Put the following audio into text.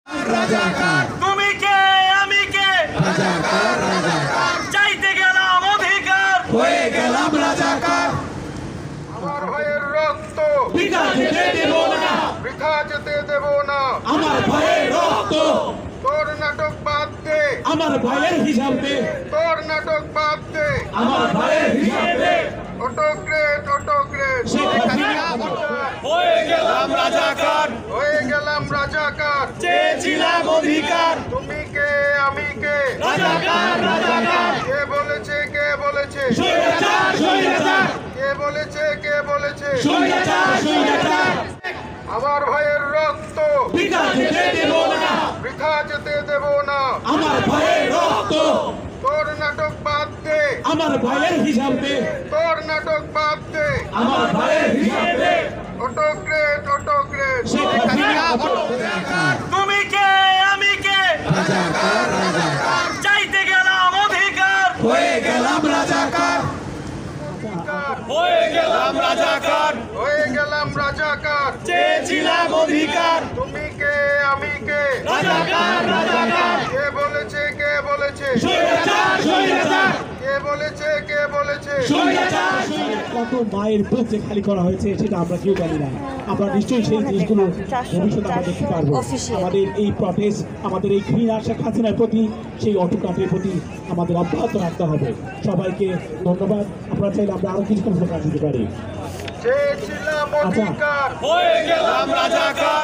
রাজাকার তুমি কে আমি কে রাজাকার রাজাকার চাইতে গেলাম অধিকার হয়ে গেলাম রাজাকার আমার ভাইয়ের রক্ত বৃথা যেতে দেব না বৃথা যেতে দেব না। আমার ভাইয়ের রক্ত তোর নাটক বাদ দে, আমার ভাইয়ের হিসাব দে তোর নাটক বাদ দে। আমার ভাইয়ের হিসাব দে অটোক্রেট অটোক্রেট শেখ হাসিনা হয়ে গেলাম রাজাকার হয়ে গেলাম রাজাকার। চেয়েছিলাম অধিকার তুমি কে আমি কে রাজাকার রাজাকার কে বলেছে কে বলেছে স্বৈরাচার স্বৈরাচার কে বলেছে কে বলেছে স্বৈরাচার স্বৈরাচার আমার ভাইয়ের রক্ত বৃথা যেতে দেব না বৃথা যেতে দেব না। আমার ভাইয়ের রক্ত তোর নাটক বাদ দে, আমার ভাইয়ের হিসাব দে তোর নাটক বাদ দে। আমার ভাইয়ের হিসাব দে অটোক্রেট অটোক্রেট শেখ হাসিনা তুমি কে আমি কে রাজাকার রাজাকার চাইতে গেলাম অধিকার হয়ে গেলাম রাজাকার হয়ে গেলাম রাজাকার হয়ে গেলাম রাজাকার। চেয়েছিলাম অধিকার তুমি কে আমি কে রাজাকার রাজাকার কে বলেছে কে বলেছে স্বৈরাচার স্বৈরাচার কে বলেছে কে বলেছে স্বৈরাচার কত মায়ের বুক যে খালি করা হয়েছে সেটা আমরা কেউ জানি না। আমরা নিশ্চয়ই সেই জিনিসগুলো ভবিষ্যতে আমরা দেখতে পারবো। আমাদের এই প্রটেস্ট, আমাদের এই ঘৃণা শেখ হাসিনার প্রতি, সেই অটোক্রাটের প্রতি আমাদের অব্যাহত রাখতে হবে। সবাইকে ধন্যবাদ। আপনারা চাইলে আমরা আরো কিছুক্ষণ কাজ দিতে পারি। চেয়েছিলাম অধিকার হয়ে গেলাম রাজাকার।